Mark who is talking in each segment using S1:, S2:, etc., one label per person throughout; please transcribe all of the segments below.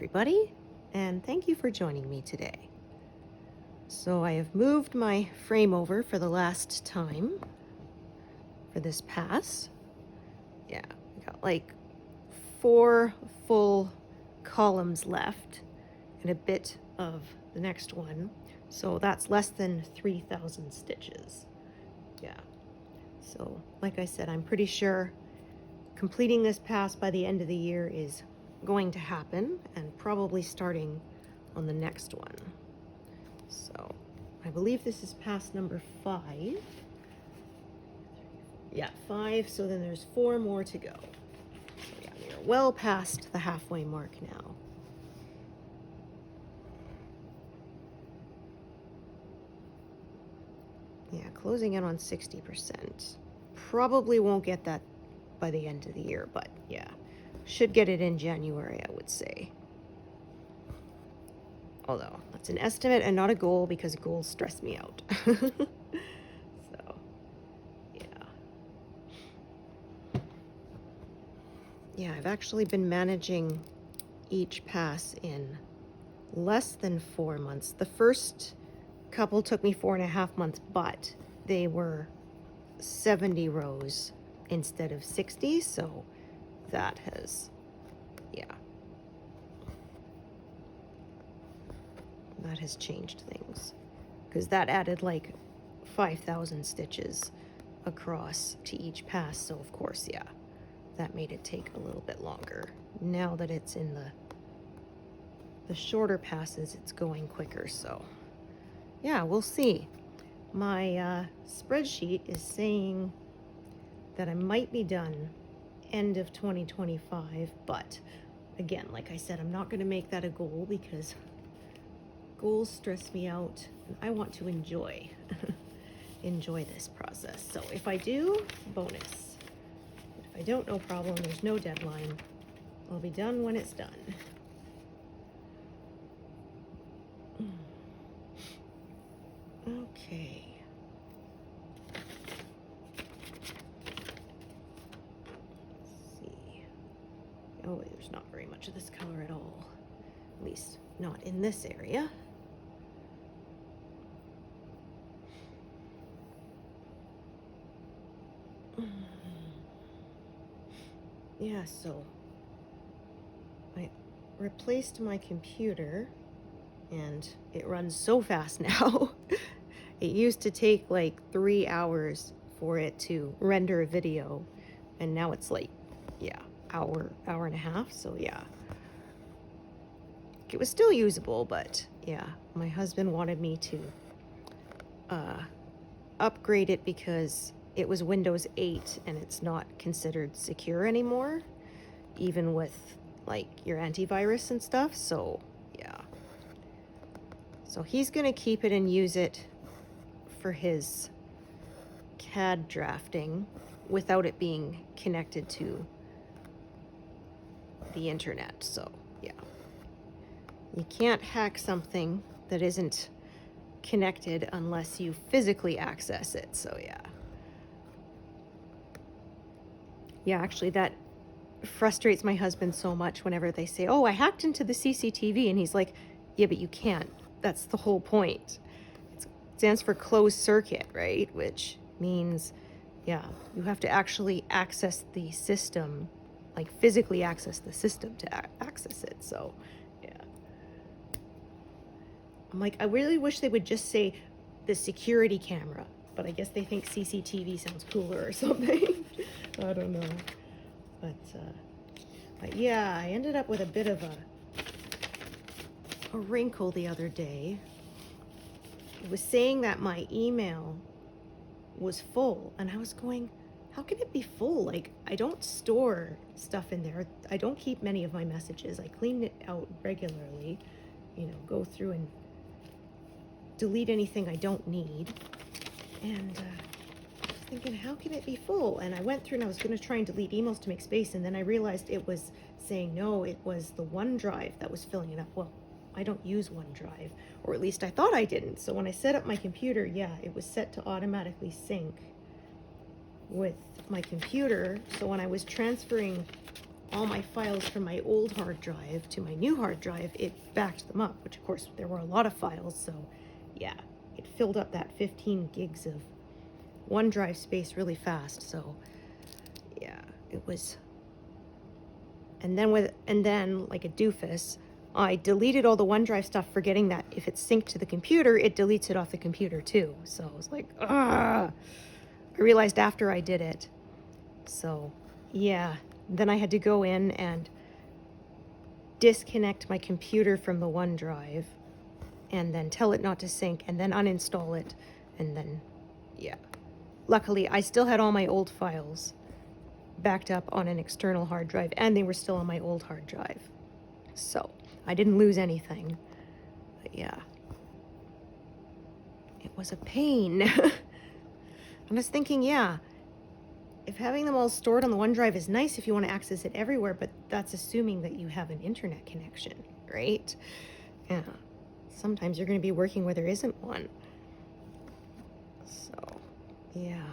S1: everybody, and thank you for joining me today. So I have moved my frame over for the last time for this pass. Yeah, we got like 4 full columns left and a bit of the next one. So that's less than 3,000 stitches. Yeah. So like I said, I'm pretty sure completing this pass by the end of the year is going to happen, and probably starting on the next one. So I believe this is pass number 5. Yeah, 5, so then there's 4 more to go. So yeah, we are well past the halfway mark now. Yeah, closing in on 60%. Probably won't get that by the end of the year, but yeah, should get it in January, I would say. Although that's an estimate and not a goal, because goals stress me out. So yeah, I've actually been managing each pass in less than 4 months. The first couple took me 4.5 months, but they were 70 rows instead of 60, so that has, yeah, that has changed things, because that added like 5,000 stitches across to each pass. So of course, yeah, that made it take a little bit longer. Now that it's in the shorter passes, it's going quicker. So yeah, we'll see. My spreadsheet is saying that I might be done end of 2025, but again, like I said, I'm not going to make that a goal, because goals stress me out and I want to enjoy this process. So if I do, bonus. If I don't, no problem. There's no deadline. I'll be done when it's done. Okay. Oh, there's not very much of this color at all. At least not in this area. Yeah, so I replaced my computer and it runs so fast now. It used to take like 3 hours for it to render a video, and now it's like, yeah, hour and a half. So yeah, it was still usable, but yeah, my husband wanted me to upgrade it because it was Windows 8 and it's not considered secure anymore, even with like your antivirus and stuff. So yeah, so he's gonna keep it and use it for his CAD drafting without it being connected to the internet. So yeah, you can't hack something that isn't connected unless you physically access it. So yeah, actually that frustrates my husband so much whenever they say, oh, I hacked into the CCTV, and he's like, yeah, but you can't. That's the whole point. It stands for closed circuit, right? Which means, yeah, you have to actually access the system, like physically access the system to access it. So yeah, I'm like, I really wish they would just say the security camera, but I guess they think CCTV sounds cooler or something. I don't know. But yeah, I ended up with a bit of a wrinkle the other day. It was saying that my email was full, and I was going, how can it be full? Like, I don't store stuff in there. I don't keep many of my messages. I clean it out regularly, you know, go through and delete anything I don't need. And I was thinking, how can it be full? And I went through and I was going to try and delete emails to make space, and then I realized it was saying no, it was the OneDrive that was filling it up. Well, I don't use OneDrive, or at least I thought I didn't. So when I set up my computer, yeah, it was set to automatically sync with my computer. So when I was transferring all my files from my old hard drive to my new hard drive, it backed them up, which of course there were a lot of files, so yeah, it filled up that 15 gigs of OneDrive space really fast. So yeah, it was. And then like a doofus, I deleted all the OneDrive stuff, forgetting that if it's synced to the computer, it deletes it off the computer too. So I was like, ah. I realized after I did it. So yeah, then I had to go in and disconnect my computer from the OneDrive and then tell it not to sync and then uninstall it. And then, yeah. Luckily, I still had all my old files backed up on an external hard drive, and they were still on my old hard drive. So I didn't lose anything. But yeah, it was a pain. I was thinking, yeah, if having them all stored on the OneDrive is nice if you want to access it everywhere, but that's assuming that you have an internet connection, right? Yeah. Sometimes you're going to be working where there isn't one. So, yeah.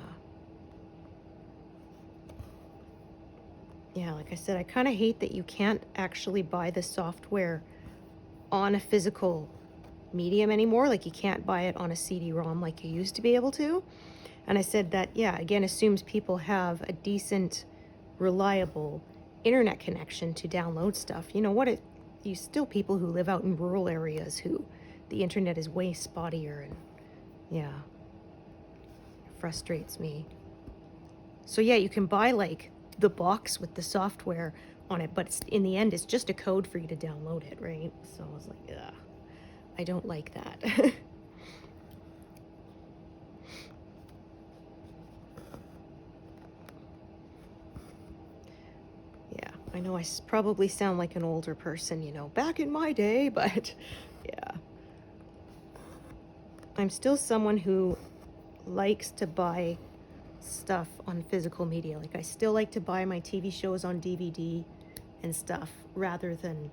S1: Yeah, like I said, I kind of hate that you can't actually buy the software on a physical medium anymore. Like you can't buy it on a CD-ROM like you used to be able to. And I said that, yeah, again, assumes people have a decent, reliable internet connection to download stuff. You know what? You still people who live out in rural areas who the internet is way spottier, and yeah, it frustrates me. So yeah, you can buy like the box with the software on it, but in the end, it's just a code for you to download it, right? So I was like, yeah, I don't like that. Yeah, I know I probably sound like an older person, you know, back in my day, but yeah. I'm still someone who likes to buy stuff on physical media. Like I still like to buy my TV shows on DVD and stuff rather than,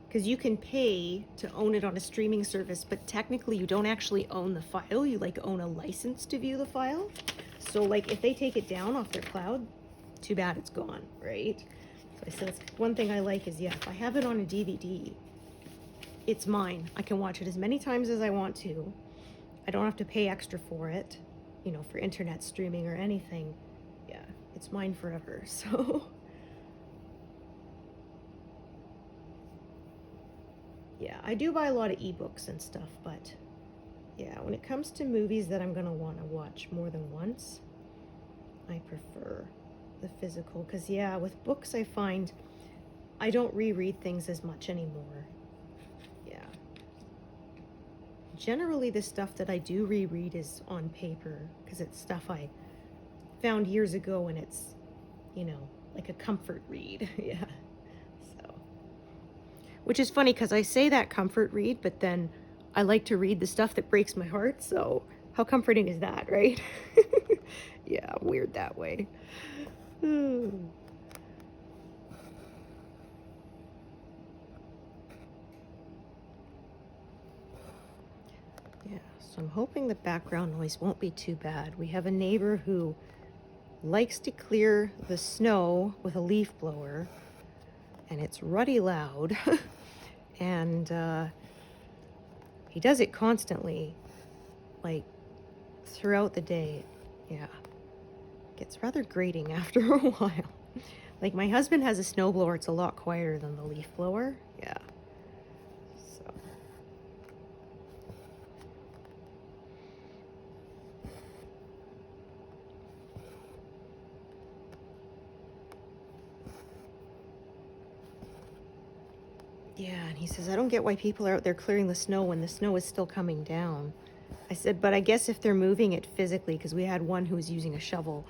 S1: because you can pay to own it on a streaming service, but technically you don't actually own the file. You like own a license to view the file. So like if they take it down off their cloud, too bad, it's gone, right? So I said, one thing I like is, yeah, if I have it on a DVD, it's mine. I can watch it as many times as I want to. I don't have to pay extra for it, you know, for internet streaming or anything. Yeah, it's mine forever, so. Yeah, I do buy a lot of ebooks and stuff, but yeah, when it comes to movies that I'm gonna want to watch more than once, I prefer the physical, because yeah, with books I find I don't reread things as much anymore. Yeah. Generally the stuff that I do reread is on paper, because it's stuff I found years ago and it's, you know, like a comfort read. Yeah. So, which is funny because I say that comfort read, but then I like to read the stuff that breaks my heart, so how comforting is that, right? Yeah, weird that way. Yeah, so I'm hoping the background noise won't be too bad. We have a neighbor who likes to clear the snow with a leaf blower, and it's ruddy loud. And he does it constantly, like throughout the day. Yeah, gets rather grating after a while. Like my husband has a snowblower, it's a lot quieter than the leaf blower. Yeah. So. Yeah, and he says, I don't get why people are out there clearing the snow when the snow is still coming down. I said, but I guess if they're moving it physically, because we had one who was using a shovel,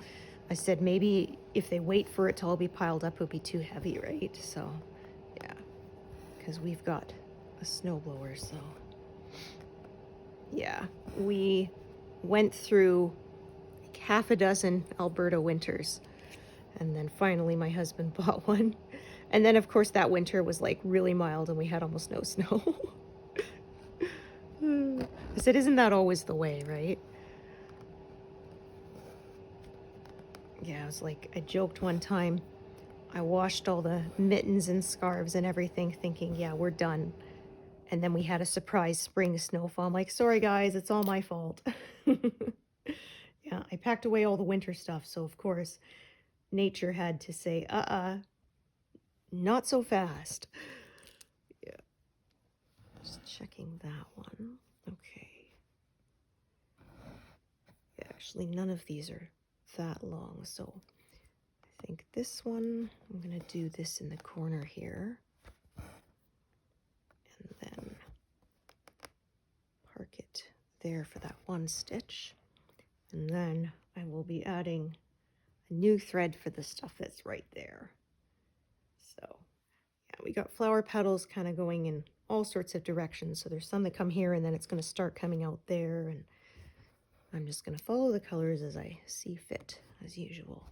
S1: I said, maybe if they wait for it to all be piled up, it would be too heavy, right? So, yeah, because we've got a snowblower, so. Yeah, we went through like half a dozen Alberta winters, and then finally my husband bought one. And then, of course, that winter was like really mild and we had almost no snow. I said, isn't that always the way, right? Yeah, I was like, I joked one time, I washed all the mittens and scarves and everything thinking, yeah, we're done. And then we had a surprise spring snowfall. I'm like, sorry guys, it's all my fault. Yeah, I packed away all the winter stuff, so of course nature had to say, not so fast. Yeah. Just checking that one. Okay. Yeah, actually none of these are that long, so I think this one, I'm gonna do this in the corner here. And then park it there for that one stitch. And then I will be adding a new thread for the stuff that's right there. So yeah, we got flower petals kind of going in all sorts of directions. So there's some that come here and then it's going to start coming out there. And I'm just going to follow the colors as I see fit, as usual.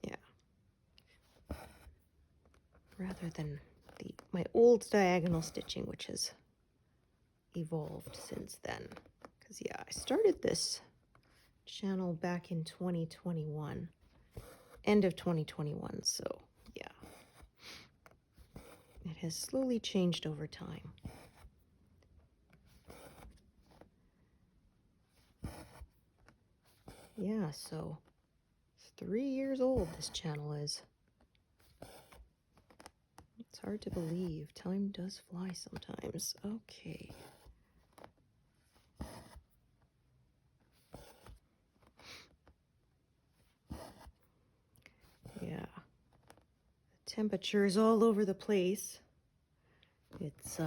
S1: Yeah. Rather than my old diagonal stitching, which has evolved since then. Because yeah, I started this channel back in 2021, end of 2021, so yeah, it has slowly changed over time. Yeah, so 3 years old this channel is. It's hard to believe. Time does fly sometimes. Okay. Yeah. The temperature is all over the place. It's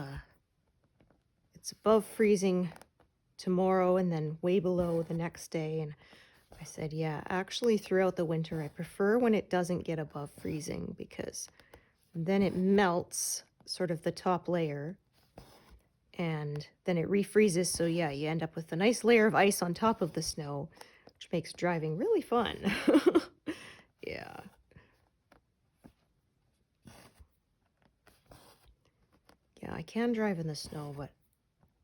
S1: above freezing tomorrow and then way below the next day. And I said, yeah, actually throughout the winter, I prefer when it doesn't get above freezing because then it melts sort of the top layer and then it refreezes. So yeah, you end up with a nice layer of ice on top of the snow, which makes driving really fun. Yeah. Yeah, I can drive in the snow, but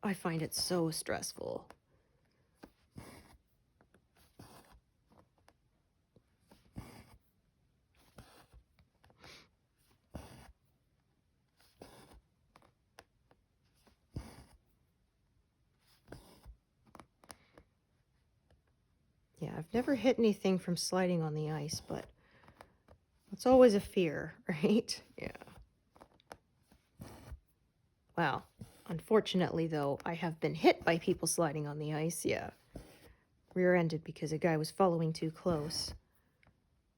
S1: I find it so stressful. Yeah, I've never hit anything from sliding on the ice, but it's always a fear, right? Yeah. Well, unfortunately, though, I have been hit by people sliding on the ice, yeah. Rear-ended because a guy was following too close.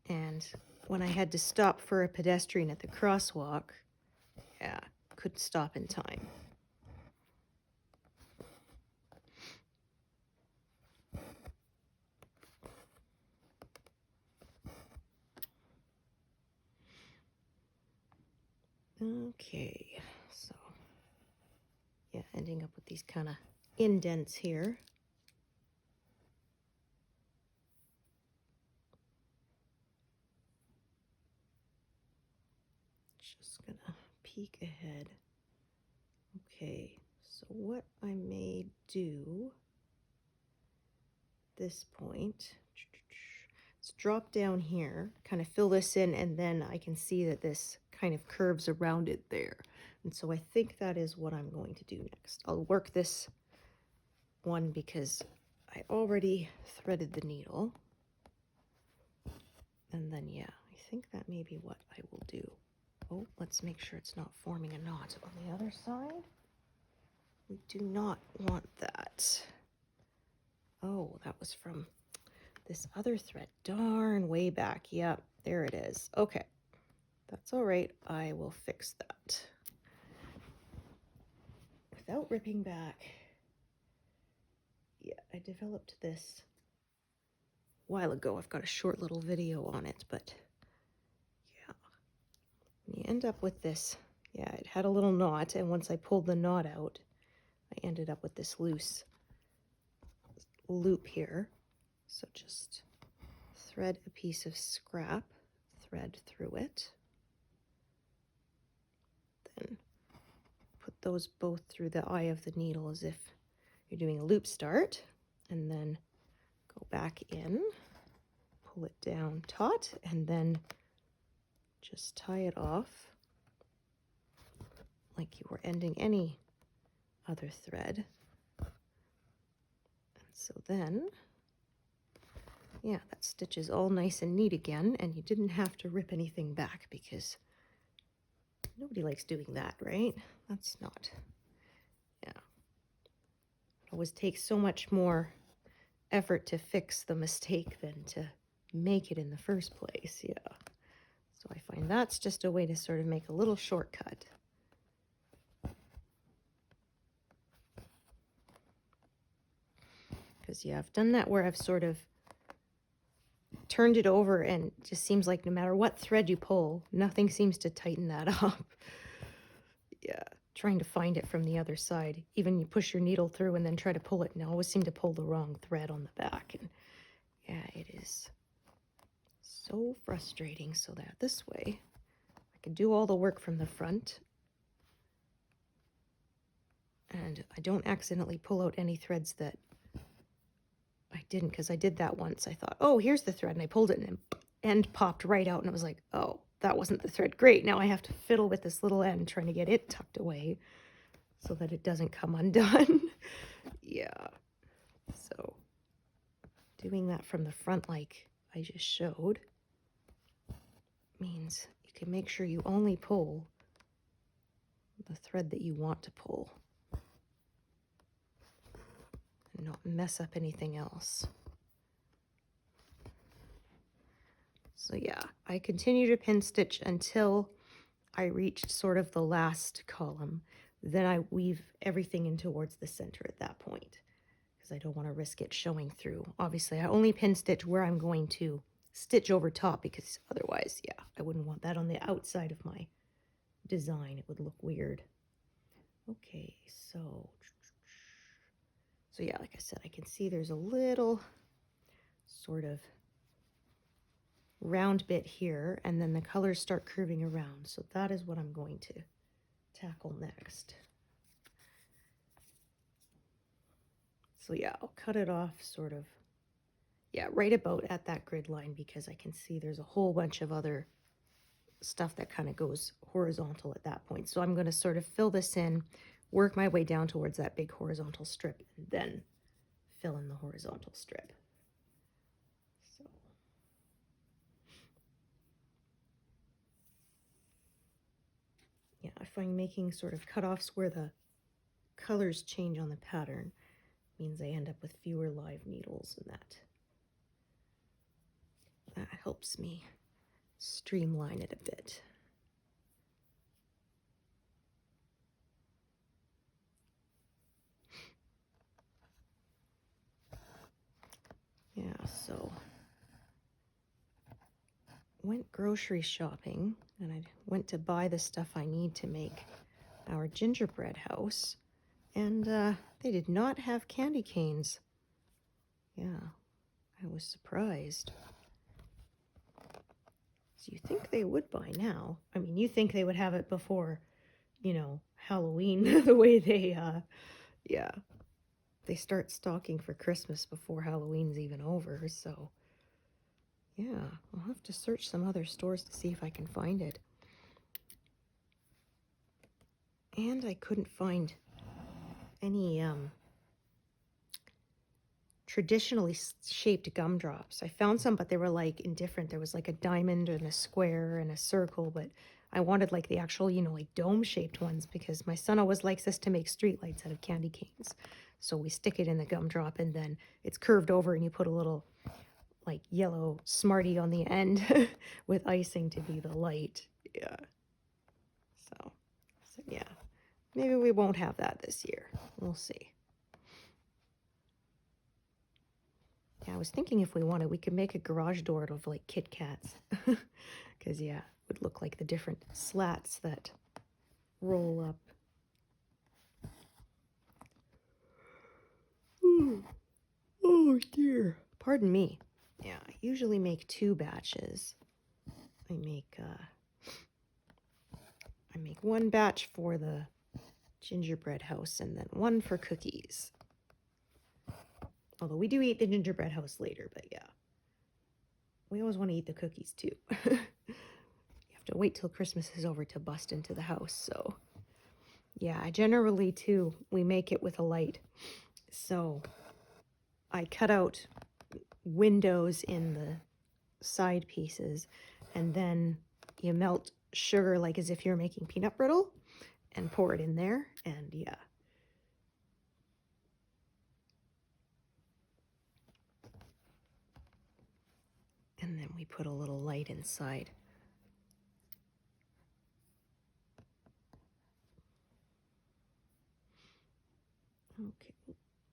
S1: And when I had to stop for a pedestrian at the crosswalk, yeah, couldn't stop in time. Okay, so yeah, ending up with these kind of indents here. Just gonna peek ahead. Okay, so what I may do at this point, let's drop down here, kind of fill this in, and then I can see that this kind of curves around it there. And so I think that is what I'm going to do next. I'll work this one because I already threaded the needle. And then, yeah, I think that may be what I will do. Oh, let's make sure it's not forming a knot on the other side. We do not want that. Oh, that was from this other thread. Darn, way back. Yep, there it is. Okay, that's all right. I will fix that without ripping back. Yeah, I developed this a while ago. I've got a short little video on it, but yeah, you end up with this. Yeah, it had a little knot, and once I pulled the knot out, I ended up with this loose loop here. So just thread a piece of scrap, thread through it, then put those both through the eye of the needle as if you're doing a loop start, and then Go back in, pull it down taut, and then just tie it off like you were ending any other thread. And so then, yeah, that stitch is all nice and neat again, and you didn't have to rip anything back because nobody likes doing that, right? That's not, yeah. It always takes so much more effort to fix the mistake than to make it in the first place, yeah. So I find that's just a way to sort of make a little shortcut. Because, yeah, I've done that where I've sort of turned it over and it just seems like no matter what thread you pull, nothing seems to tighten that up. Yeah, trying to find it from the other side. Even you push your needle through and then try to pull it, and I always seem to pull the wrong thread on the back. And yeah, it is so frustrating. So that this way I can do all the work from the front and I don't accidentally pull out any threads that I didn't, because I did that once. I thought, oh, here's the thread, and I pulled it and the end popped right out, and it was like, oh, that wasn't the thread. Great, now I have to fiddle with this little end trying to get it tucked away so that it doesn't come undone. Yeah, so doing that from the front like I just showed means you can make sure you only pull the thread that you want to pull and not mess up anything else. So yeah, I continue to pin stitch until I reached sort of the last column. Then I weave everything in towards the center at that point because I don't want to risk it showing through. Obviously, I only pin stitch where I'm going to stitch over top because otherwise, yeah, I wouldn't want that on the outside of my design. It would look weird. Okay, so yeah, like I said, I can see there's a little sort of round bit here, and then the colors start curving around. So that is what I'm going to tackle next. So yeah, I'll cut it off sort of, yeah, right about at that grid line because I can see there's a whole bunch of other stuff that kind of goes horizontal at that point. So I'm going to sort of fill this in, work my way down towards that big horizontal strip, and then fill in the horizontal strip. So yeah, I find making sort of cutoffs where the colors change on the pattern means I end up with fewer live needles, and that helps me streamline it a bit. Yeah, so went grocery shopping and I went to buy the stuff I need to make our gingerbread house, and they did not have candy canes. Yeah, I was surprised. So you think they would by now. I mean, you think they would have it before, you know, Halloween, the way they, yeah, they start stocking for Christmas before Halloween's even over, so yeah, I'll have to search some other stores to see if I can find it. And I couldn't find any traditionally shaped gumdrops. I found some, but they were like indifferent. There was like a diamond and a square and a circle, but I wanted like the actual, you know, like dome-shaped ones because my son always likes us to make streetlights out of candy canes. So we stick it in the gumdrop and then it's curved over and you put a little like yellow Smartie on the end with icing to be the light. Yeah. So yeah, maybe we won't have that this year. We'll see. Yeah, I was thinking if we wanted, we could make a garage door out of like Kit Kats. Because, yeah, it would look like the different slats that roll up. Ooh. Oh, dear. Pardon me. Yeah, I usually make 2 batches. I make 1 batch for the gingerbread house and then 1 for cookies. Although we do eat the gingerbread house later, but yeah. We always want to eat the cookies too. You have to wait till Christmas is over to bust into the house, so. Yeah, generally too, we make it with a light. So I cut out windows in the side pieces, and then you melt sugar like as if you're making peanut brittle and pour it in there, and yeah. And then we put a little light inside. Okay,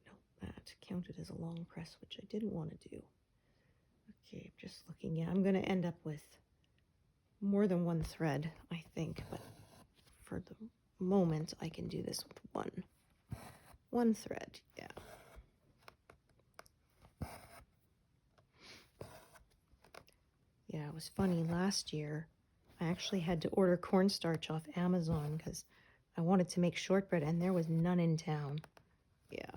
S1: no, that counted as a long press, which I didn't want to do. Okay, I'm just looking at, I'm going to end up with more than one thread, I think, but for the moment I can do this with one thread. Yeah. Yeah, it was funny. Last year, I actually had to order cornstarch off Amazon because I wanted to make shortbread, and there was none in town. Yeah.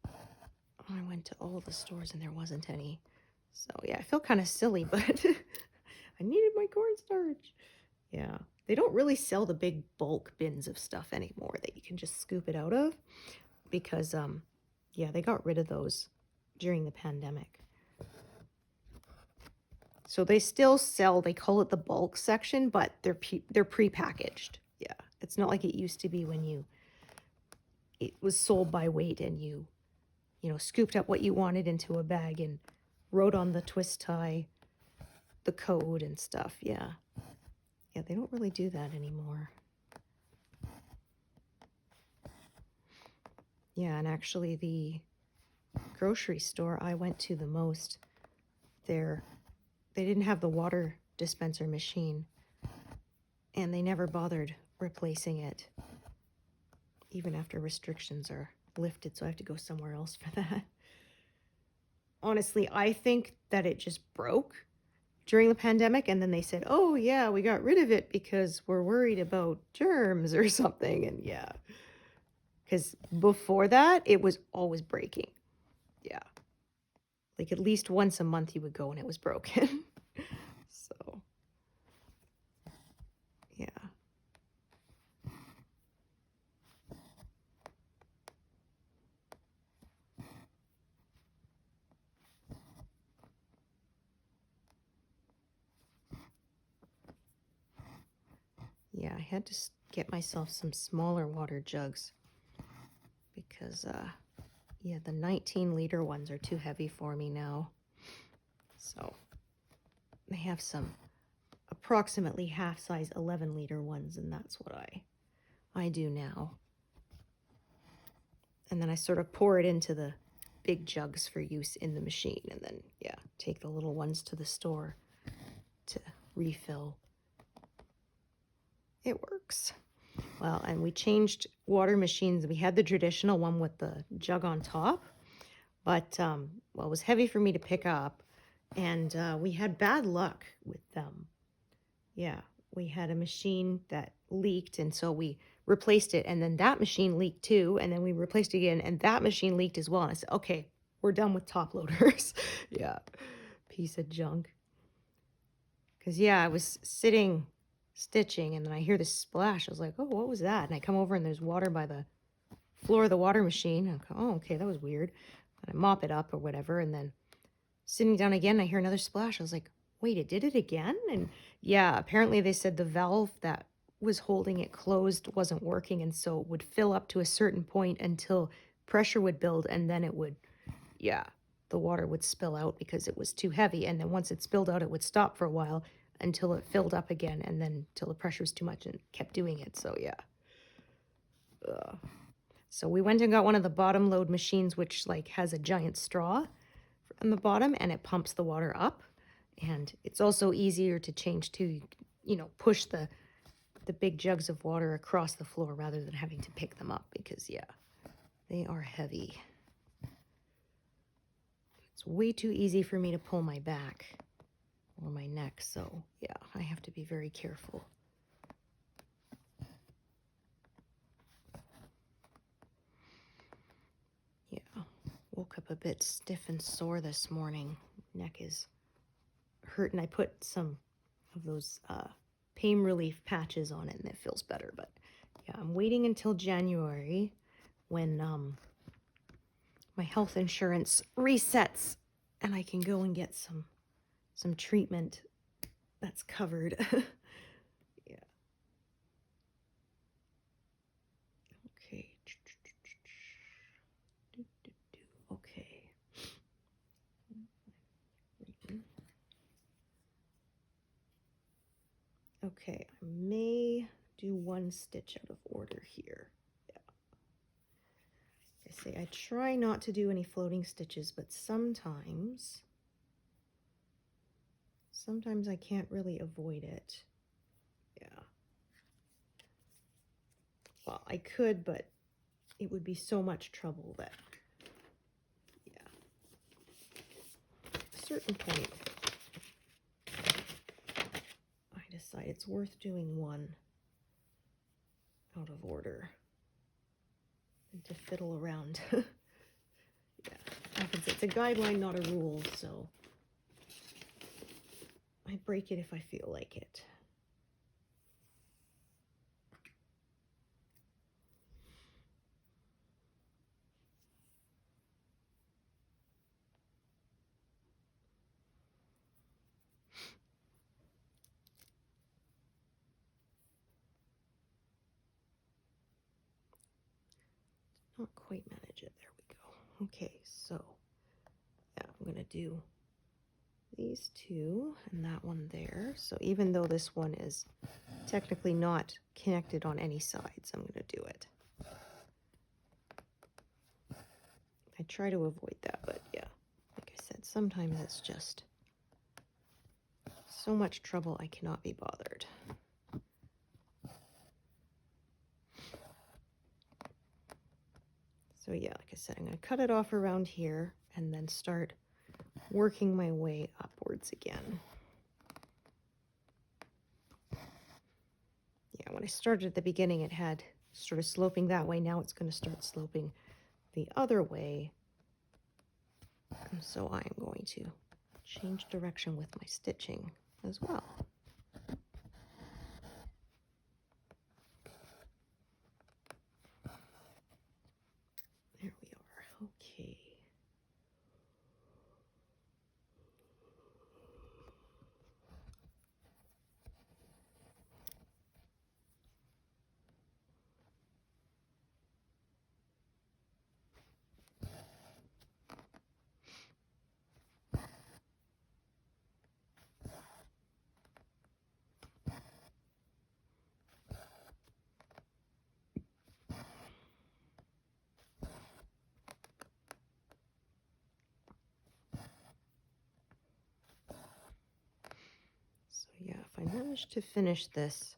S1: I went to all the stores, and there wasn't any. So, yeah, I feel kind of silly, but I needed my cornstarch. Yeah. They don't really sell the big bulk bins of stuff anymore that you can just scoop it out of because, yeah, they got rid of those during the pandemic. So they still sell, they call it the bulk section, but they're pre-packaged. Yeah, it's not like it used to be when it was sold by weight and you scooped up what you wanted into a bag and wrote on the twist tie the code and stuff. Yeah. Yeah, they don't really do that anymore. Yeah, and actually the grocery store I went to the most, they didn't have the water dispenser machine, and they never bothered replacing it, even after restrictions are lifted, so I have to go somewhere else for that. Honestly, I think that it just broke during the pandemic, and then they said, oh yeah, we got rid of it because we're worried about germs or something, and yeah. Because before that, it was always breaking. Yeah. Like at least once a month you would go and it was broken. So, yeah. Yeah, I had to get myself some smaller water jugs because, yeah, the 19-liter ones are too heavy for me now. So they have some approximately half-size 11-liter ones, and that's what I do now. And then I sort of pour it into the big jugs for use in the machine, and then, yeah, take the little ones to the store to refill. It works. Well, and we changed water machines. We had the traditional one with the jug on top, but, well, it was heavy for me to pick up, and we had bad luck with them. Yeah, we had a machine that leaked, and so we replaced it, and then that machine leaked too, and then we replaced it again, and that machine leaked as well. And I said, okay, we're done with top loaders. Yeah, piece of junk. Because, yeah, I was sitting stitching, and then I hear this splash. I was like, oh, what was that? And I come over, and there's water by the floor of the water machine. I go, oh, okay, that was weird. And I mop it up or whatever, and then sitting down again, I hear another splash. I was like, wait, it did it again? And yeah, apparently they said the valve that was holding it closed wasn't working, and so it would fill up to a certain point until pressure would build, and then it would, yeah, the water would spill out because it was too heavy, and then once it spilled out, it would stop for a while until it filled up again, and then till the pressure was too much and kept doing it. So yeah. So we went and got one of the bottom load machines, which like has a giant straw on the bottom, and it pumps the water up. And it's also easier to change too. You know, push the big jugs of water across the floor rather than having to pick them up because, yeah, they are heavy. It's way too easy for me to pull my back or my neck, so yeah, I have to be very careful. Yeah, Woke up a bit stiff and sore this morning. Neck is hurting. I put some of those pain relief patches on it and it feels better. But yeah, I'm waiting until January when my health insurance resets and I can go and get some treatment that's covered. Yeah. Okay. Okay. Okay, I may do one stitch out of order here. Yeah. I say I try not to do any floating stitches, but sometimes I can't really avoid it. Yeah. Well, I could, but it would be so much trouble that, yeah. At a certain point, I decide it's worth doing one out of order and to fiddle around. Yeah, it's a guideline, not a rule, so I break it if I feel like it. Not quite manage it. There we go. Okay, so yeah, I'm gonna do these two and that one there. So even though this one is technically not connected on any sides, I'm gonna do it. I try to avoid that, but yeah, like I said, sometimes it's just so much trouble I cannot be bothered. So yeah, like I said, I'm going to cut it off around here and then start working my way upwards again. Yeah, when I started at the beginning, it had sort of sloping that way. Now it's going to start sloping the other way. And so I'm going to change direction with my stitching as well. There we are. Okay. So yeah, if I manage to finish this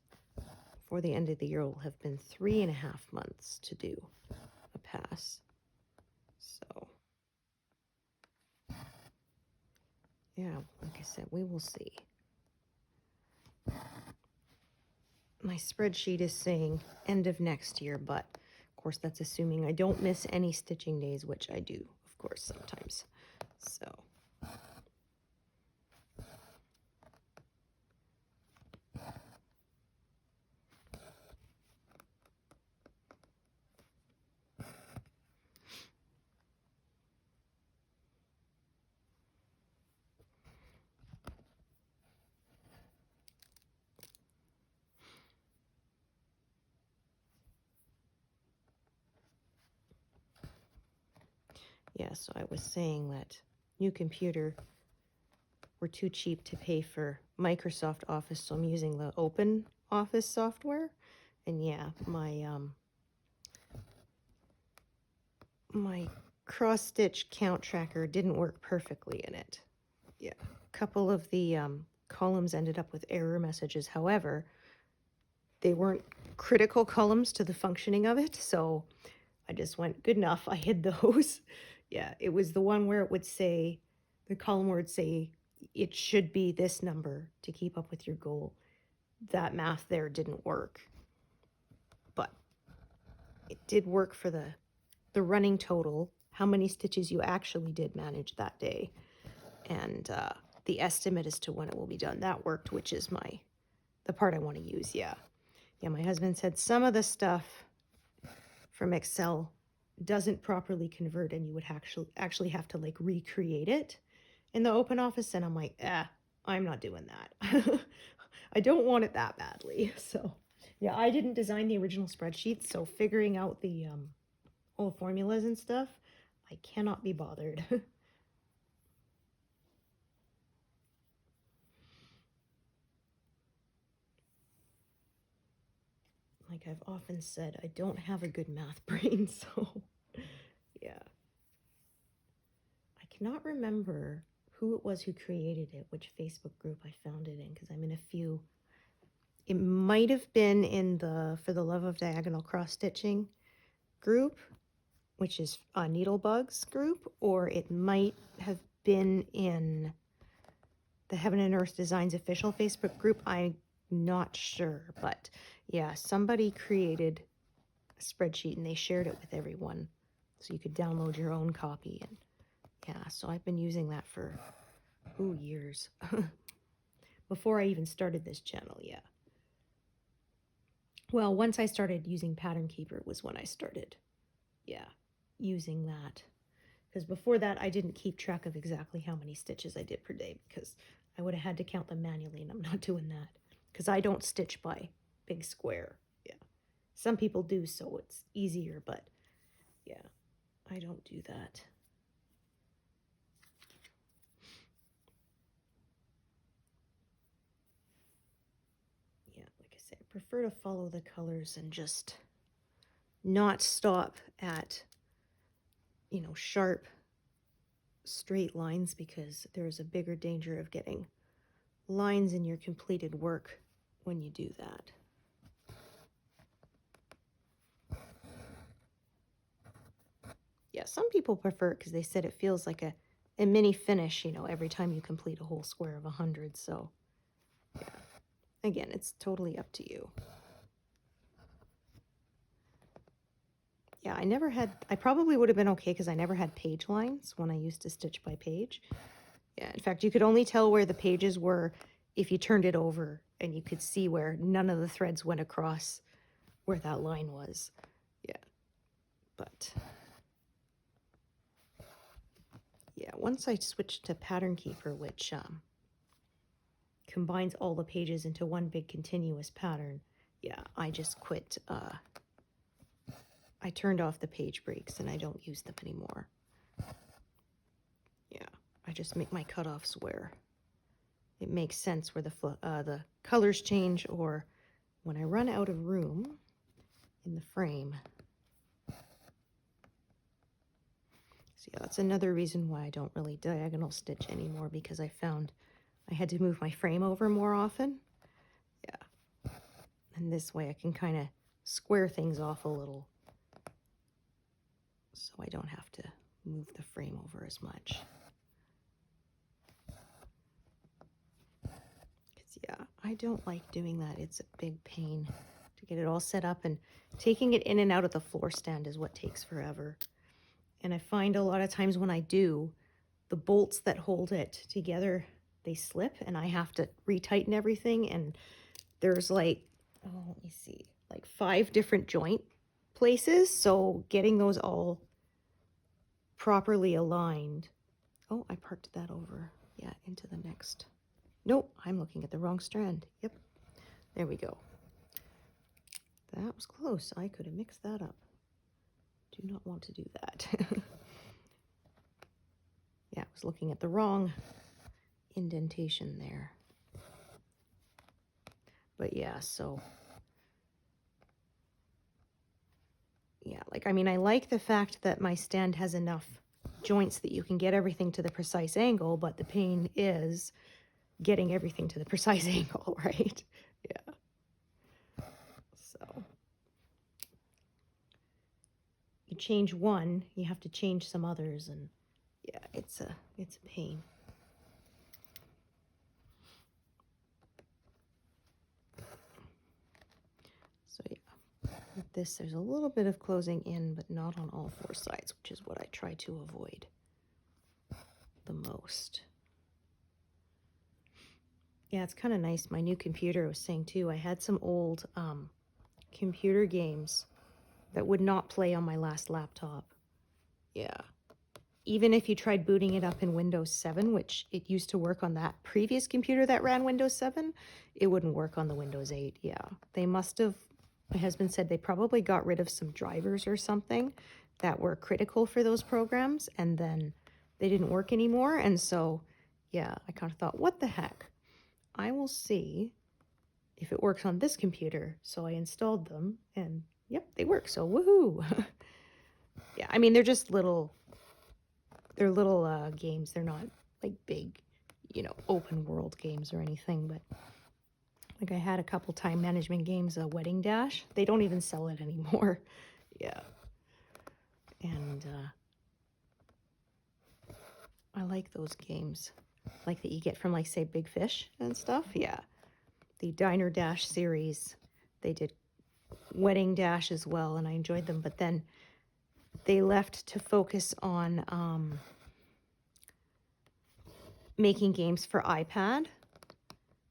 S1: before the end of the year, it will have been 3.5 months to do a pass. So yeah, like I said, we will see. My spreadsheet is saying end of next year, but of course that's assuming I don't miss any stitching days, which I do, of course, sometimes. So yeah, so I was saying that new computer, we're too cheap to pay for Microsoft Office, so I'm using the Open Office software. And yeah, my cross-stitch count tracker didn't work perfectly in it. Yeah, a couple of the columns ended up with error messages. However, they weren't critical columns to the functioning of it, so I just went, good enough, I hid those. Yeah, it was the one where it would say, the column where it would say, it should be this number to keep up with your goal. That math there didn't work. But it did work for the running total. how many stitches you actually did manage that day, and the estimate as to when it will be done. That worked, which is the part I want to use. Yeah, my husband said some of the stuff from Excel doesn't properly convert, and you would actually have to like recreate it in the open office, and I'm like, I'm not doing that. I don't want it that badly. So yeah, I didn't design the original spreadsheet, so figuring out the all the formulas and stuff, I cannot be bothered. Like I've often said, I don't have a good math brain, so yeah. I cannot remember who it was who created it, which Facebook group I found it in, because I'm in a few. It might have been in the For the Love of Diagonal Cross Stitching group, which is a Needlebugs group, or it might have been in the Heaven and Earth Designs official Facebook group. I'm not sure, but yeah, somebody created a spreadsheet and they shared it with everyone, so you could download your own copy. And yeah, so I've been using that for years. Before I even started this channel. Yeah, well, once I started using Pattern Keeper was when I started using that, because before that I didn't keep track of exactly how many stitches I did per day, because I would have had to count them manually, and I'm not doing that because I don't stitch by big square. Yeah, some people do, so it's easier, but yeah, I don't do that. Yeah, like I said, I prefer to follow the colors and just not stop at, sharp straight lines, because there's a bigger danger of getting lines in your completed work when you do that. Yeah, some people prefer it because they said it feels like a mini finish, every time you complete a whole square of 100. So yeah, again, it's totally up to you. Yeah, I probably would have been okay because I never had page lines when I used to stitch by page. Yeah, in fact, you could only tell where the pages were if you turned it over, and you could see where none of the threads went across where that line was. Yeah, but yeah, once I switched to Pattern Keeper, which combines all the pages into one big continuous pattern, yeah, I just quit. I turned off the page breaks and I don't use them anymore. Yeah, I just make my cutoffs where it makes sense, where the colors change, or when I run out of room in the frame. So yeah, that's another reason why I don't really diagonal stitch anymore, because I found I had to move my frame over more often. Yeah, and this way I can kind of square things off a little, so I don't have to move the frame over as much. Because yeah, I don't like doing that. It's a big pain to get it all set up, and taking it in and out of the floor stand is what takes forever. And I find a lot of times when I do, the bolts that hold it together, they slip, and I have to retighten everything. And there's like, let me see, like 5 different joint places. So getting those all properly aligned. Oh, I parked that over. Yeah, into the next. Nope, I'm looking at the wrong strand. Yep, there we go. That was close. I could have mixed that up. Do not want to do that. Yeah, I was looking at the wrong indentation there. But yeah, so yeah, like, I mean, I like the fact that my stand has enough joints that you can get everything to the precise angle, but the pain is getting everything to the precise angle, right? Yeah. So you change one, you have to change some others, and yeah, it's a pain. So yeah, This, there's a little bit of closing in, but not on all four sides, which is what I try to avoid the most. Yeah, it's kind of nice. My new computer, I was saying too, I had some old computer games that would not play on my last laptop. Yeah. Even if you tried booting it up in Windows 7, which it used to work on that previous computer that ran Windows 7, it wouldn't work on the Windows 8. Yeah. They must have, my husband said they probably got rid of some drivers or something that were critical for those programs, and then they didn't work anymore. And so, yeah, I kind of thought, what the heck? I will see if it works on this computer. So I installed them, and yep, they work. So woohoo! Yeah, I mean, they're just little, they're little games. They're not like big, you know, open world games or anything. But like I had a couple time management games, Wedding Dash. They don't even sell it anymore. Yeah, and I like those games, like that you get from like say Big Fish and stuff. Yeah. The Diner Dash series, they did Wedding Dash as well, and I enjoyed them. But then they left to focus on making games for iPad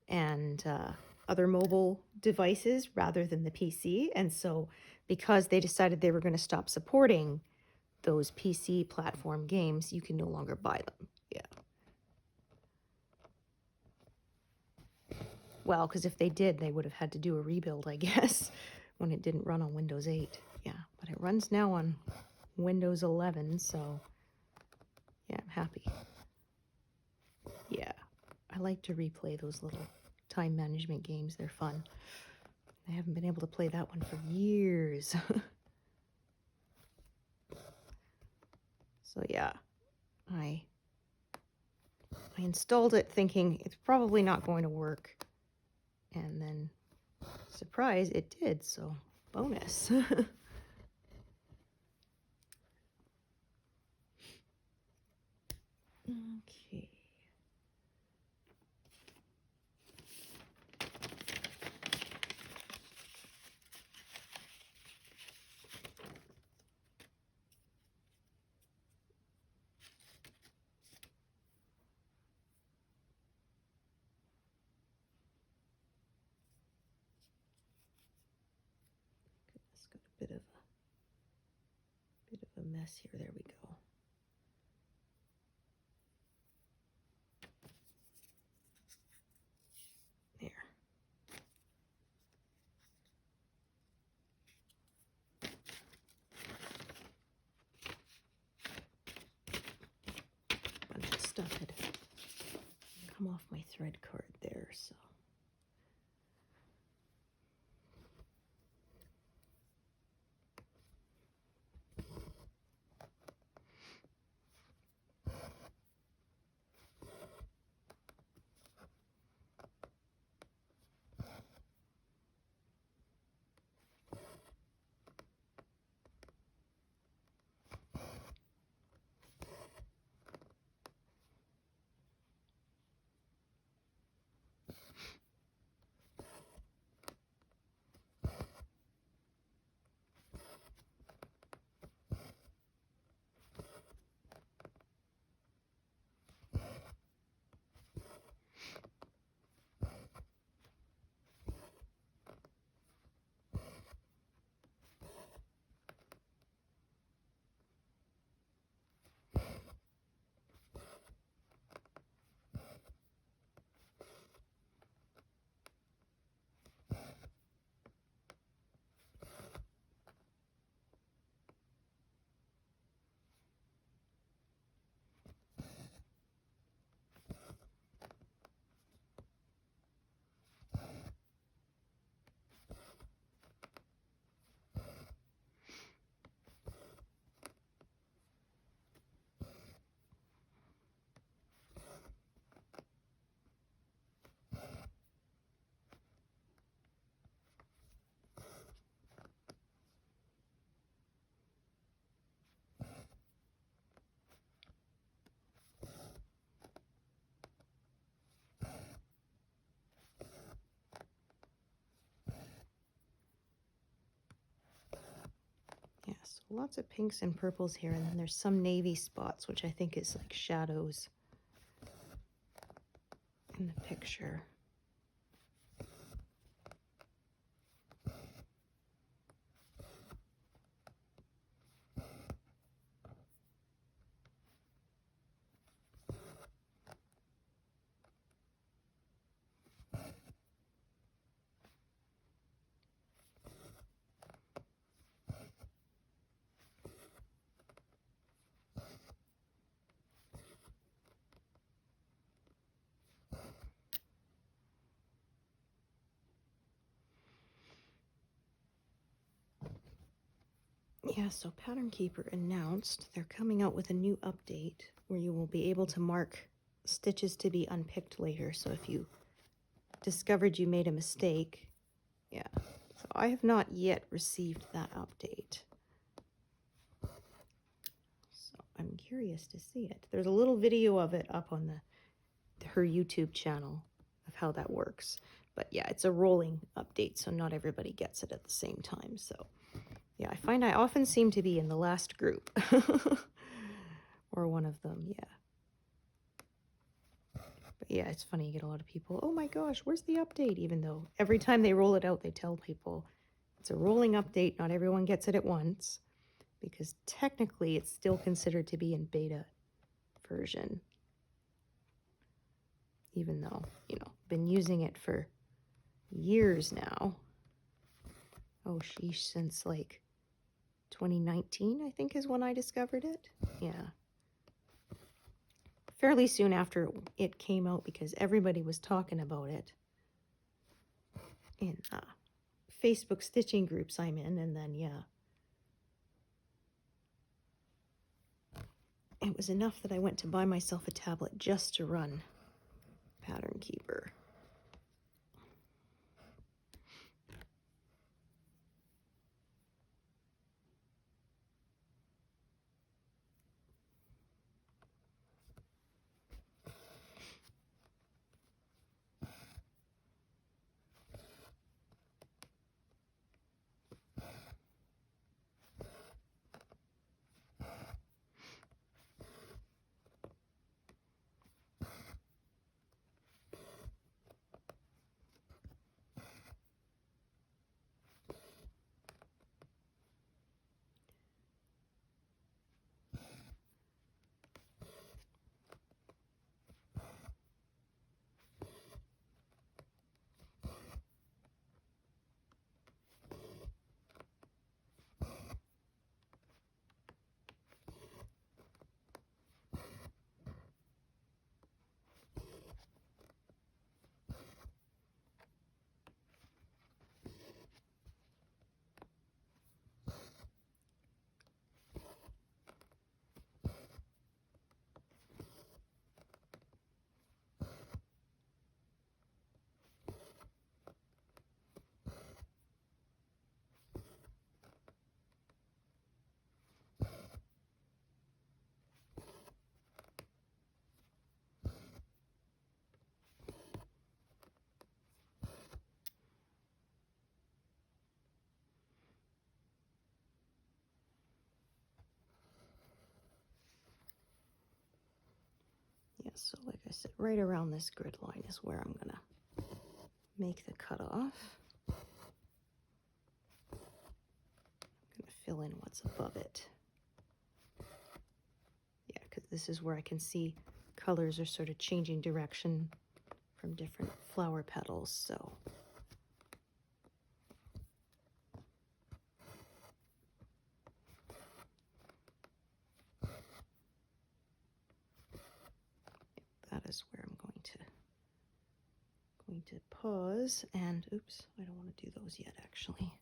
S1: and other mobile devices rather than the PC. And so because they decided they were going to stop supporting those PC platform games, you can no longer buy them. Yeah. Well, because if they did, they would have had to do a rebuild, I guess, when it didn't run on Windows 8. Yeah, but it runs now on Windows 11, so yeah, I'm happy. Yeah, I like to replay those little time management games. They're fun. I haven't been able to play that one for years. So yeah, I installed it thinking it's probably not going to work. And then, surprise, it did, so bonus. Okay. Goodness, got a bit of a mess here. There we go. There. Bunch of stuff had come off my thread card there, so. So lots of pinks and purples here, and then there's some navy spots, which I think is like shadows in the picture. Yeah, so Pattern Keeper announced they're coming out with a new update where you will be able to mark stitches to be unpicked later. So if you discovered you made a mistake, yeah. So I have not yet received that update. So I'm curious to see it. There's a little video of it up on her YouTube channel of how that works. But yeah, it's a rolling update, so not everybody gets it at the same time. So yeah, I find I often seem to be in the last group. Or one of them, yeah. But yeah, it's funny, you get a lot of people, oh my gosh, where's the update? Even though every time they roll it out, they tell people it's a rolling update. Not everyone gets it at once, because technically it's still considered to be in beta version. Even though, you know, been using it for years now. Oh, sheesh, since like 2019, I think is when I discovered it. Yeah. Fairly soon after it came out, because everybody was talking about it in Facebook stitching groups I'm in, and then, yeah. It was enough that I went to buy myself a tablet just to run Pattern Keeper. Yeah, so like I said, right around this grid line is where I'm gonna make the cutoff. I'm gonna fill in what's above it. Yeah, because this is where I can see colors are sort of changing direction from different flower petals, so. That is where I'm going to pause, and oops, I don't want to do those yet actually.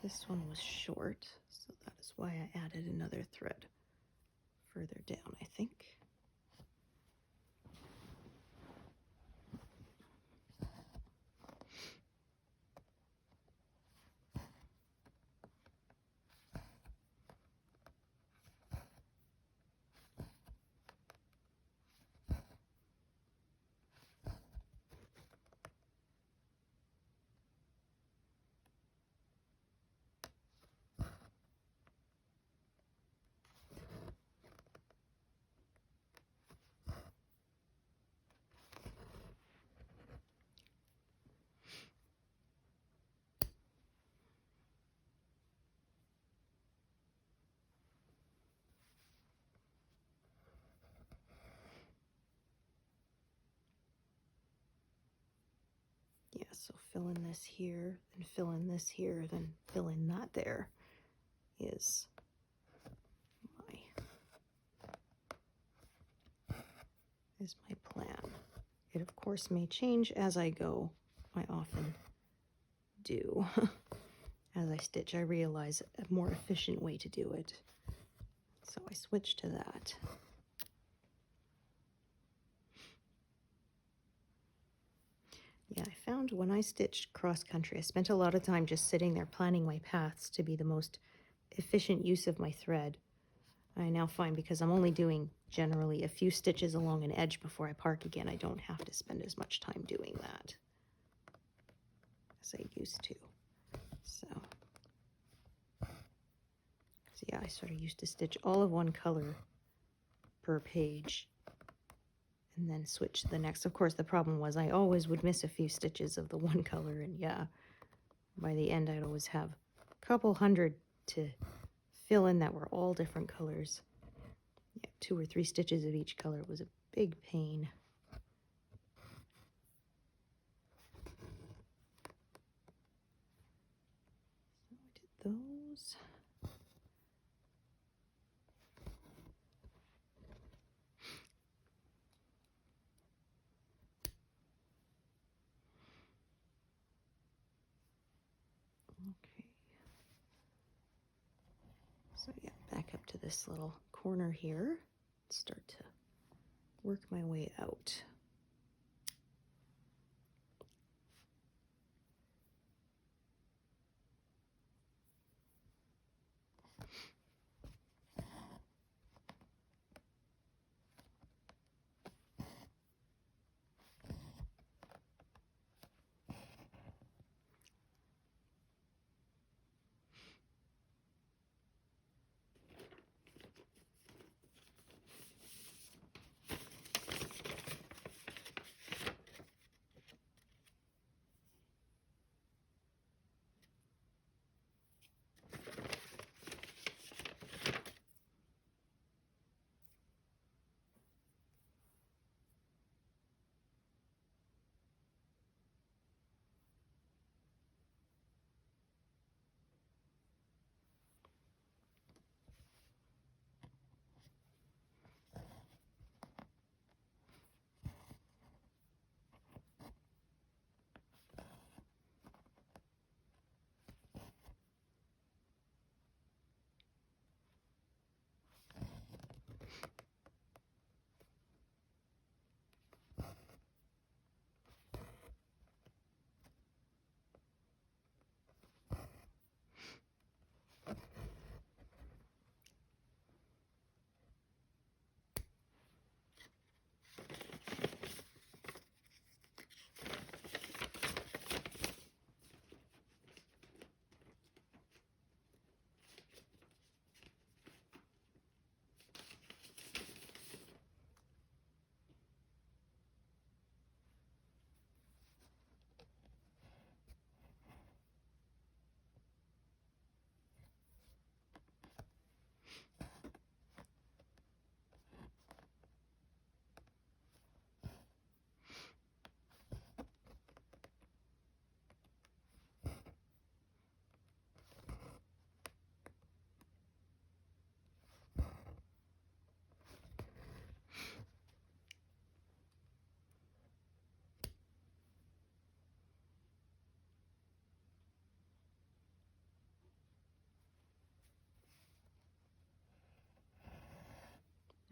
S1: This one was short, so that is why I added another thread further down, I think. Yeah, so fill in this here, then fill in this here, then fill in that there is my plan. It of course may change as I go. I often do. As I stitch, I realize a more efficient way to do it. So I switch to that. Yeah, I found when I stitched cross country, I spent a lot of time just sitting there planning my paths to be the most efficient use of my thread. I now find because I'm only doing generally a few stitches along an edge before I park again, I don't have to spend as much time doing that as I used to. So yeah, I sort of used to stitch all of one color per page and then switch to the next. Of course, the problem was I always would miss a few stitches of the one color, and yeah, by the end I'd always have a couple hundred to fill in that were all different colors. Yeah, 2 or 3 stitches of each color was a big pain. So I did those. Okay. So yeah, back up to this little corner here. Start to work my way out.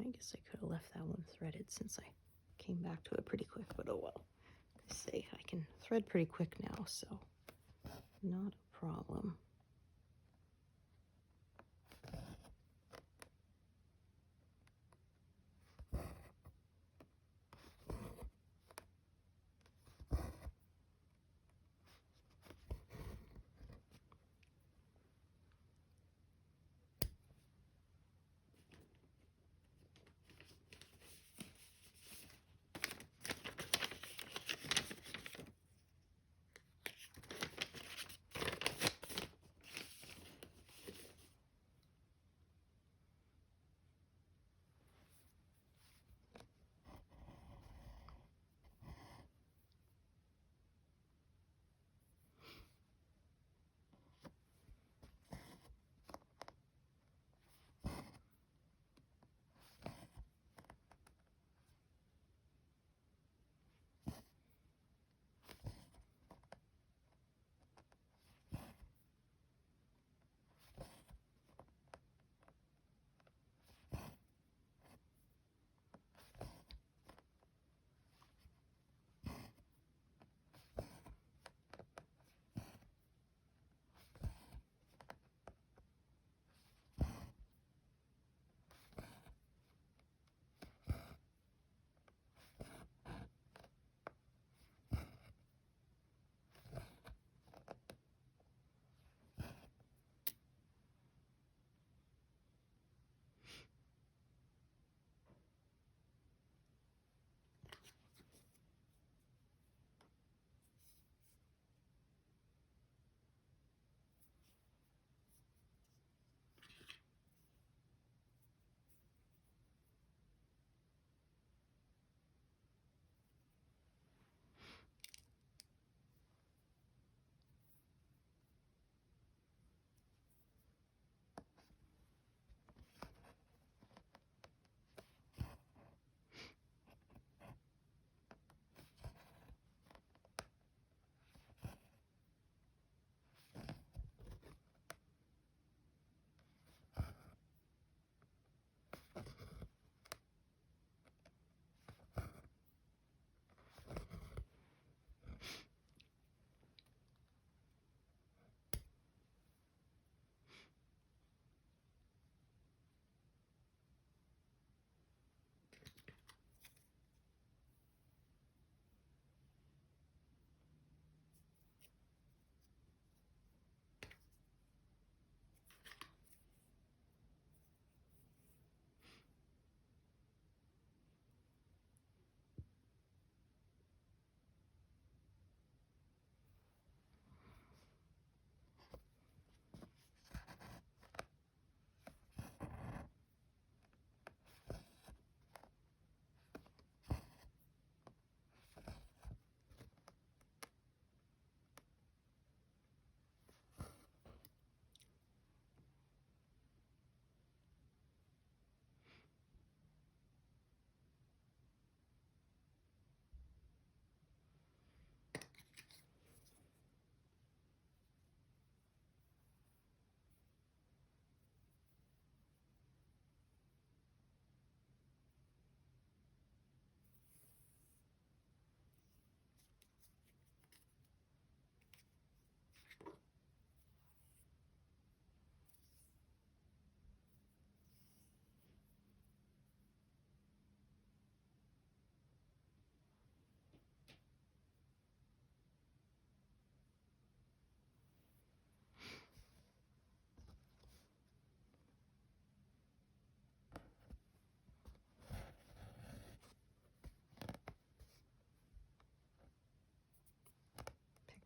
S1: I guess I could have left that one threaded since I came back to it pretty quick, but oh well. I say I can thread pretty quick now, so not a problem.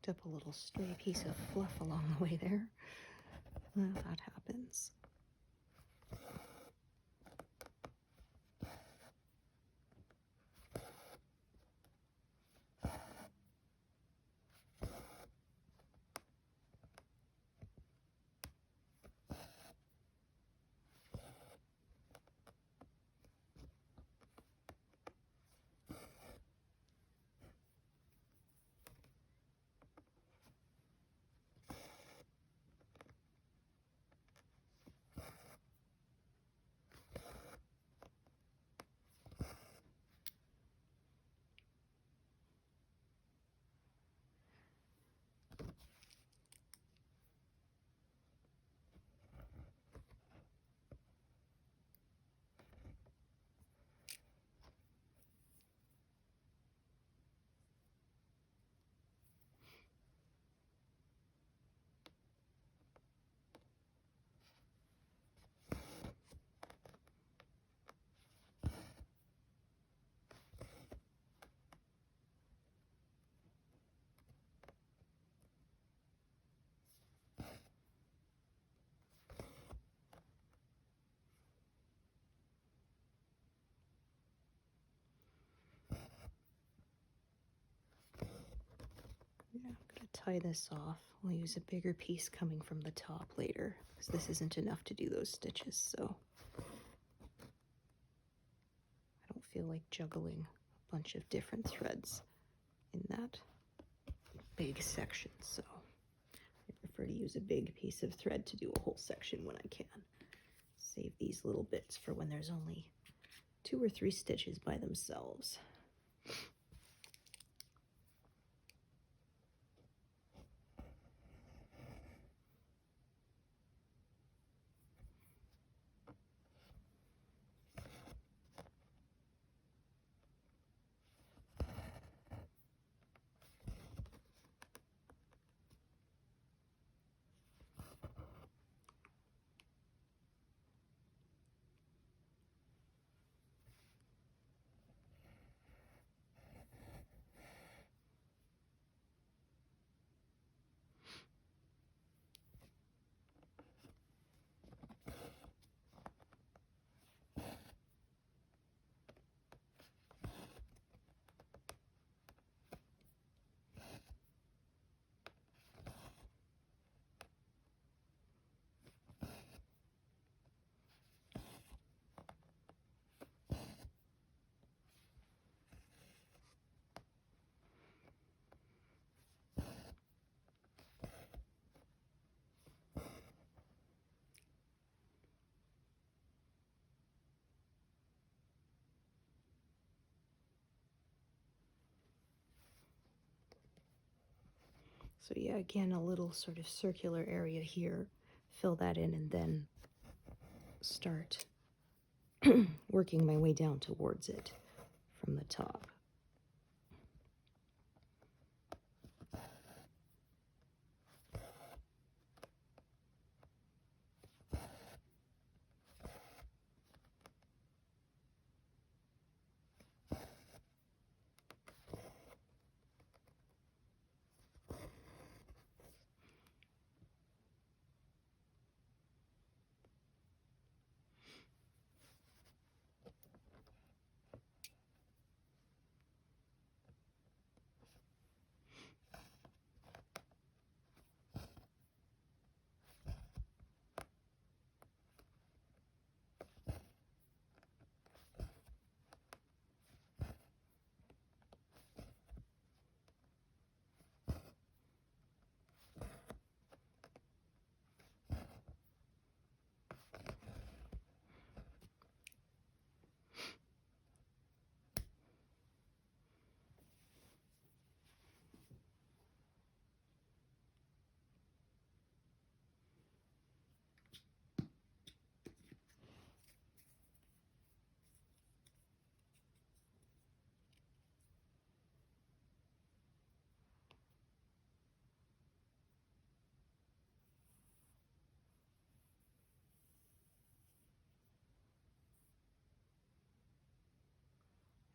S1: Picked up a little stray piece of fluff along the way there. Well, that happens. tie this off. We'll use a bigger piece coming from the top later, because this isn't enough to do those stitches, so I don't feel like juggling a bunch of different threads in that big section, so I prefer to use a big piece of thread to do a whole section when I can. Save these little bits for when there's only 2 or 3 stitches by themselves. So yeah, again, a little sort of circular area here. Fill that in and then start working my way down towards it from the top.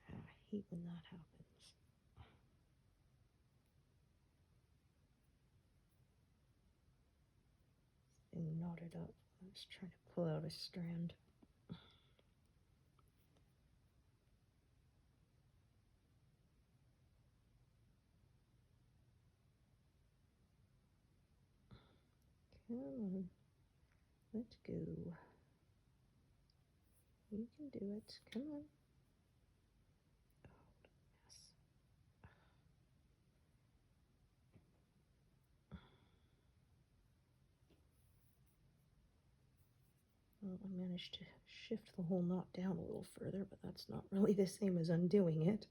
S1: I hate when that happens. And knotted up. I was trying to pull out a strand. Come on, let's go. You can do it. Come on. Oh, what a mess. Well, I managed to shift the whole knot down a little further, but that's not really the same as undoing it.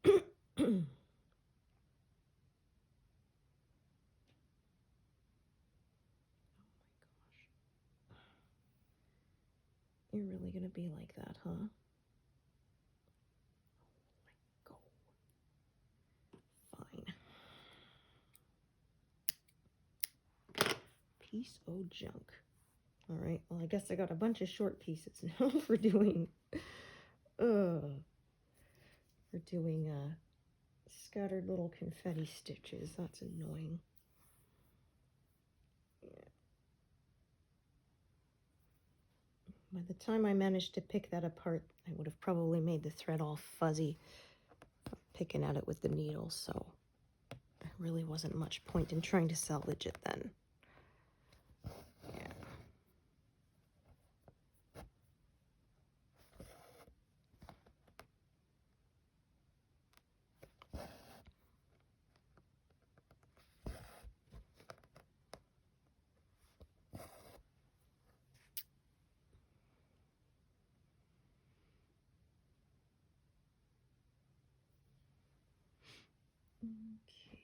S1: Oh my gosh. You're really gonna be like that, huh? Oh, let go. Fine. Piece of junk. All right, well, I guess I got a bunch of short pieces now for doing, for doing scattered little confetti stitches. That's annoying. Yeah. By the time I managed to pick that apart, I would have probably made the thread all fuzzy. picking at it with the needle, so there really wasn't much point in trying to salvage it then. Yeah. Okay.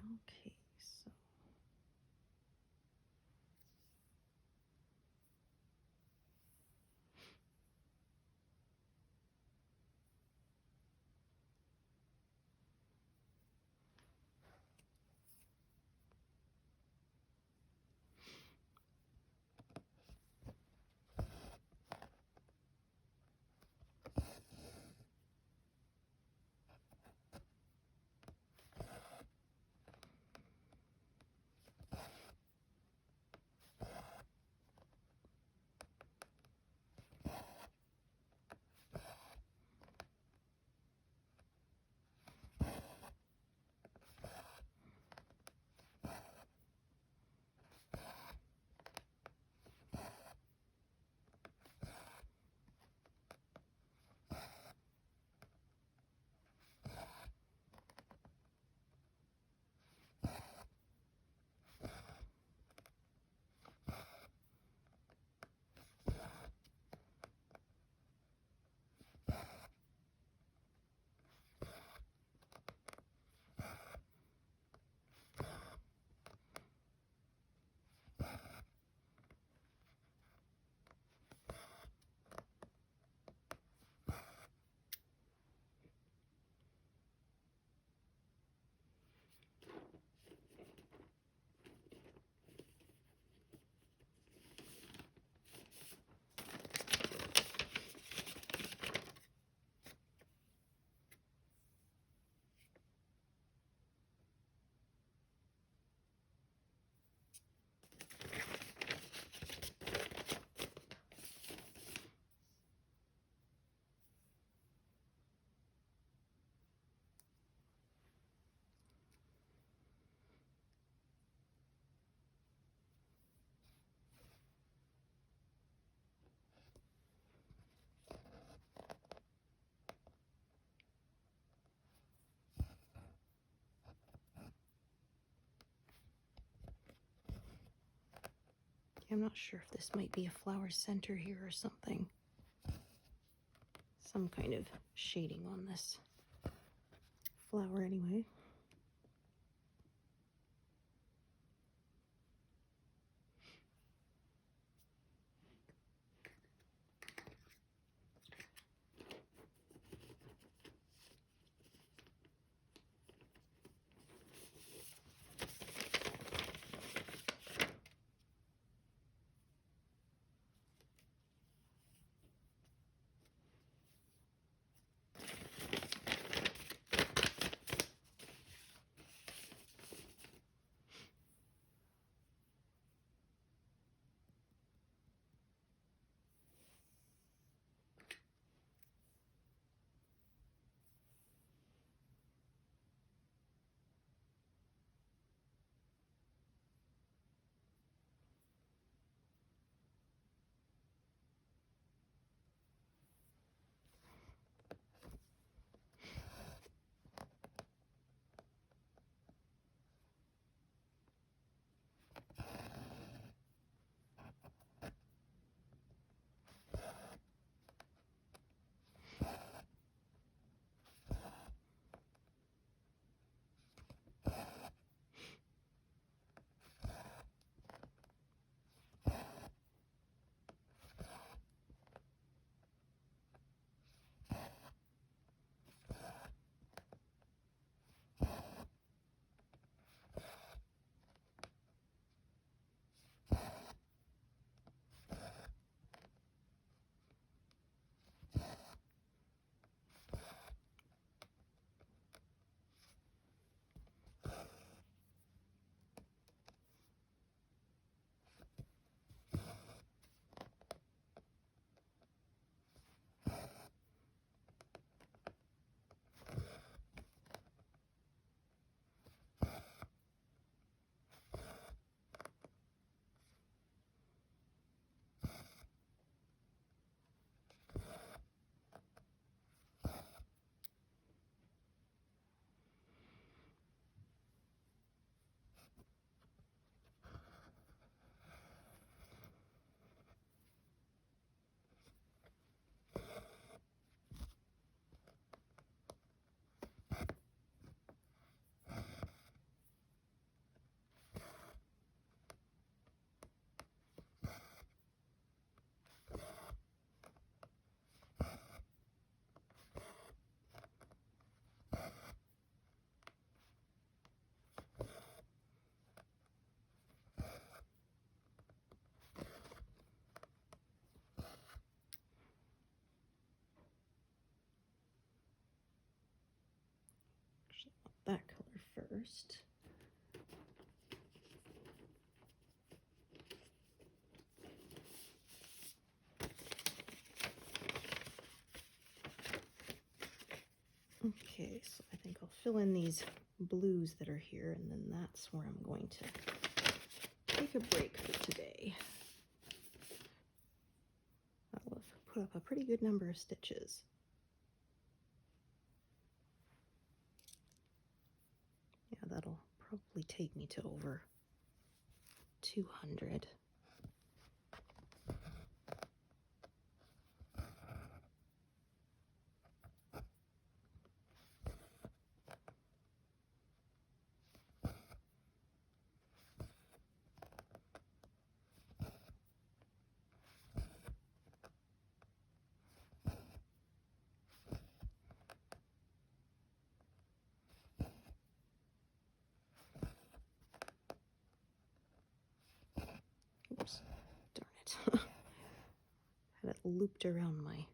S1: Okay, so I'm not sure if this might be a flower center here or something. Some kind of shading on this flower anyway. first. Okay, so I think I'll fill in these blues that are here, and then that's where I'm going to take a break for today. I'll have put up a pretty good number of stitches. Yeah, that'll probably take me to over 200. Oops, darn it. Had it looped around my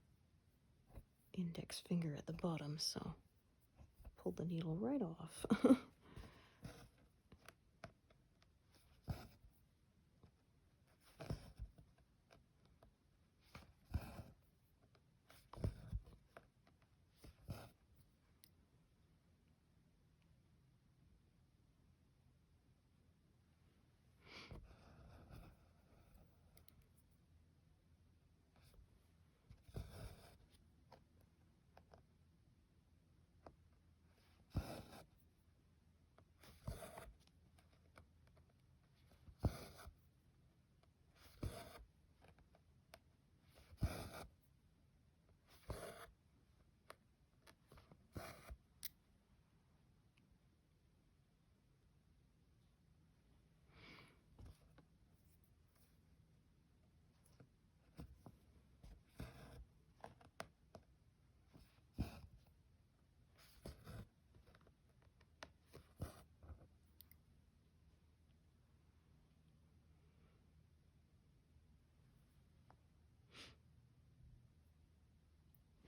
S1: index finger at the bottom, so pulled the needle right off.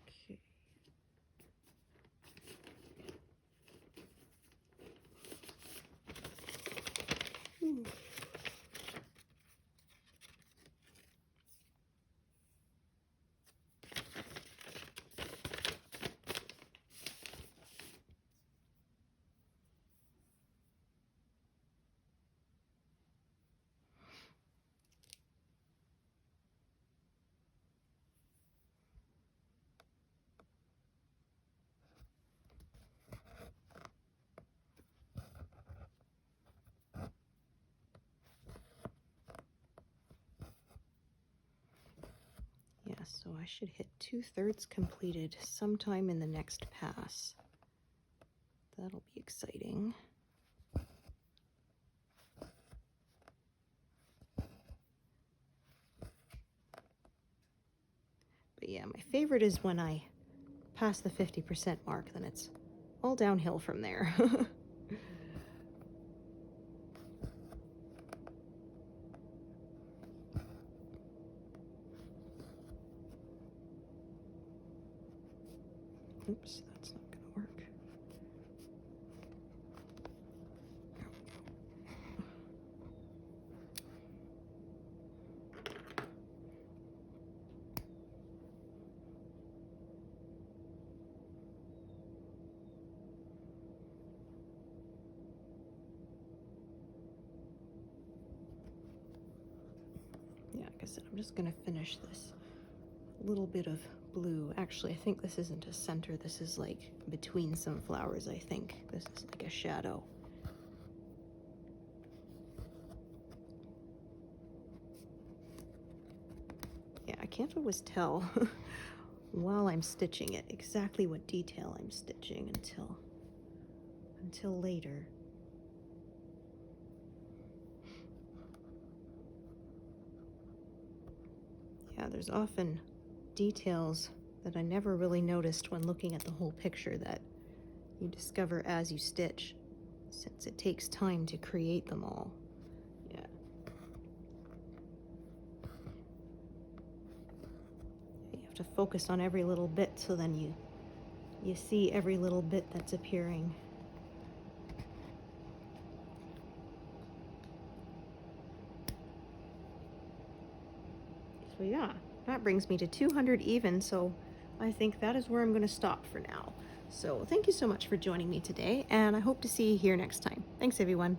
S1: Okay. Ooh. Yeah, so I should hit 2/3 completed sometime in the next pass. That'll be exciting. But yeah, my favorite is when I pass the 50% mark, then it's all downhill from there. Oops, that's not gonna work. There we go. Yeah, like I said, I'm just gonna finish this little bit of blue. Actually, I think this isn't a center. This is like between some flowers, I think. This is like a shadow. Yeah, I can't always tell while I'm stitching it exactly what detail I'm stitching until later. Yeah, there's often details that I never really noticed when looking at the whole picture that you discover as you stitch, since it takes time to create them all. Yeah. You have to focus on every little bit, so then you see every little bit that's appearing. So yeah, that brings me to 200 even, so I think that is where I'm going to stop for now. So thank you so much for joining me today, and I hope to see you here next time. Thanks, everyone.